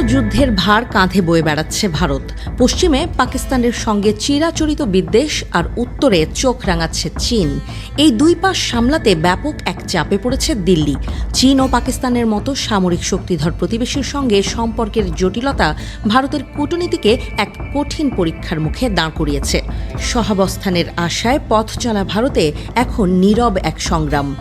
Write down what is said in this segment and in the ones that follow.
যুদ্ধের ভার কাঁধে বয়ে বেড়াচ্ছে ভারত। পশ্চিমে পাকিস্তানের সঙ্গে চিরাচরিত বিদ্বেষ আর উত্তরে চোখ রাঙাচ্ছে চীন। এই দুই পাশ সামলাতে ব্যাপক এক চাপে পড়েছে দিল্লি। চীন ও পাকিস্তানের মতো সামরিক শক্তিধর প্রতিবেশীর সঙ্গে সম্পর্কের জটিলতা ভারতের কূটনীতিকে এক কঠিন পরীক্ষার মুখে দাঁড় করিয়েছে। সহাবস্থানের আশায় পথ চলা ভারতে এখন নীরব এক সংগ্রাম।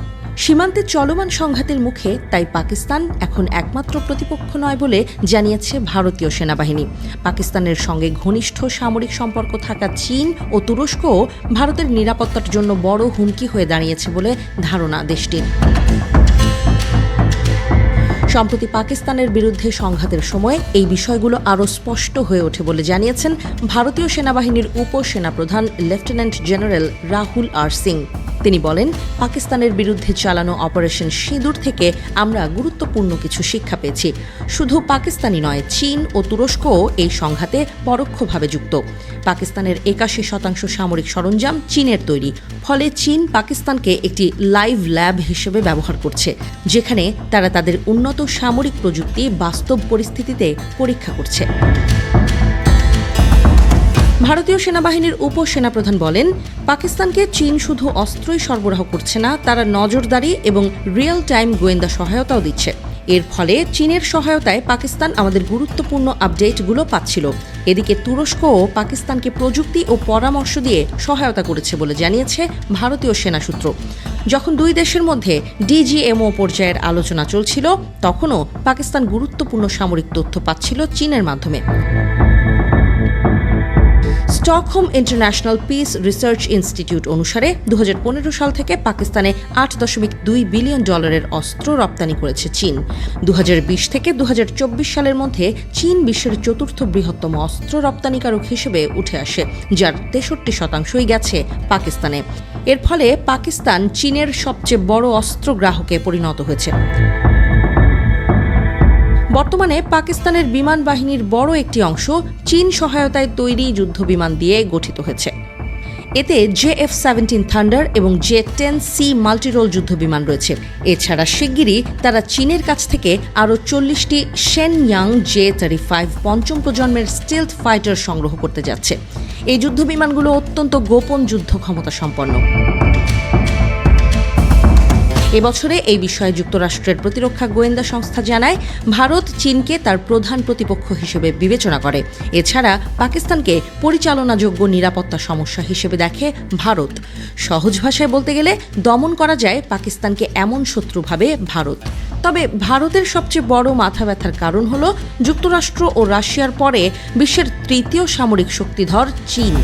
সীমান্তে চলমান সংঘাতের মুখে তাই পাকিস্তান এখন একমাত্র প্রতিপক্ষ নয় বলে জানিয়েছে ভারতীয় সেনাবাহিনী। পাকিস্তানের সঙ্গে ঘনিষ্ঠ সামরিক সম্পর্ক থাকা চীন ও তুরস্কও ভারতের নিরাপত্তার জন্য বড় হুমকি হয়ে দাঁড়িয়েছে বলে ধারণা দেশটির। সম্প্রতি পাকিস্তানের বিরুদ্ধে সংঘাতের সময় এই বিষয়গুলো আরও স্পষ্ট হয়ে ওঠে বলে জানিয়েছেন ভারতীয় সেনাবাহিনীর উপসেনাপ্রধান লেফটেন্যান্ট জেনারেল রাহুল আর সিং। তিনি বলেন, পাকিস্তানের বিরুদ্ধে চালানো অপারেশন সিঁদুর থেকে আমরা গুরুত্বপূর্ণ কিছু শিক্ষা পেয়েছি। শুধু পাকিস্তানি নয়, চীন ও তুরস্কও এই সংঘাতে পরোক্ষভাবে যুক্ত। পাকিস্তানের ৮১% সামরিক সরঞ্জাম চীনের তৈরি। ফলে চীন পাকিস্তানকে একটি লাইভ ল্যাব হিসেবে ব্যবহার করছে, যেখানে তারা তাদের উন্নত সামরিক প্রযুক্তি বাস্তব পরিস্থিতিতে পরীক্ষা করছে। ভারতীয় সেনাবাহিনীর উপসেনাপ্রধান বলেন, পাকিস্তানকে চীন শুধু অস্ত্রই সরবরাহ করছে না, তারা নজরদারি এবং রিয়েল টাইম গোয়েন্দা সহায়তাও দিচ্ছে। এর ফলে চীনের সহায়তায় পাকিস্তান আমাদের গুরুত্বপূর্ণ আপডেটগুলো পাচ্ছিল। এদিকে তুরস্কও পাকিস্তানকে প্রযুক্তি ও পরামর্শ দিয়ে সহায়তা করেছে বলে জানিয়েছে ভারতীয় সেনা সূত্র। যখন দুই দেশের মধ্যে ডিজিএমও পর্যায়ের আলোচনা চলছিল, তখনও পাকিস্তান গুরুত্বপূর্ণ সামরিক তথ্য পাচ্ছিল চীনের মাধ্যমে। Stockholm international piece research institute অনুসারে 2015 সাল থেকে পাকিস্তানে $8.2 বিলিয়ন অস্ত্র রপ্তানি করেছে চীন। 2020 থেকে 2024 সালের মধ্যে চীন বিশ্বের চতুর্থ বৃহত্তম অস্ত্র রপ্তানিকারক হিসেবে উঠে আসে, যার 63% গেছে পাকিস্তানে। এর ফলে পাকিস্তান চীনের সবচেয়ে বড় অস্ত্র গ্রাহকে পরিণত হয়েছে। বর্তমানে পাকিস্তানের বিমান বাহিনীর বড় একটি অংশ চীন সহায়তায় তৈরি যুদ্ধবিমান দিয়ে গঠিত হয়েছে। এতে JF-17 থান্ডার এবং J-10C মাল্টিরোল যুদ্ধবিমান রয়েছে। এছাড়া শিগগিরই তারা চীনের কাছ থেকে আরও 40টি শেনয়াং J-35 পঞ্চম প্রজন্মের স্টিলথ ফাইটার সংগ্রহ করতে যাচ্ছে। এই যুদ্ধবিমানগুলো অত্যন্ত গোপন যুদ্ধ ক্ষমতা সম্পন্ন। এবছরে এই বিষয়ে যুক্তরাষ্ট্রের প্রতিরক্ষা গোয়েন্দা সংস্থা জানায়, ভারত চীনকে তার প্রধান প্রতিপক্ষ হিসেবে বিবেচনা করে। এছাড়া পাকিস্তানকে পরিচালনাযোগ্য নিরাপত্তা সমস্যা হিসেবে দেখে ভারত। সহজ ভাষায় বলতে গেলে দমন করা যায় পাকিস্তানকে এমন শত্রু ভাবে ভারত। তবে ভারতের সবচেয়ে বড় মাথা ব্যথার কারণ হল যুক্তরাষ্ট্র ও রাশিয়ার পরে বিশ্বের তৃতীয় সামরিক শক্তিধর চীন।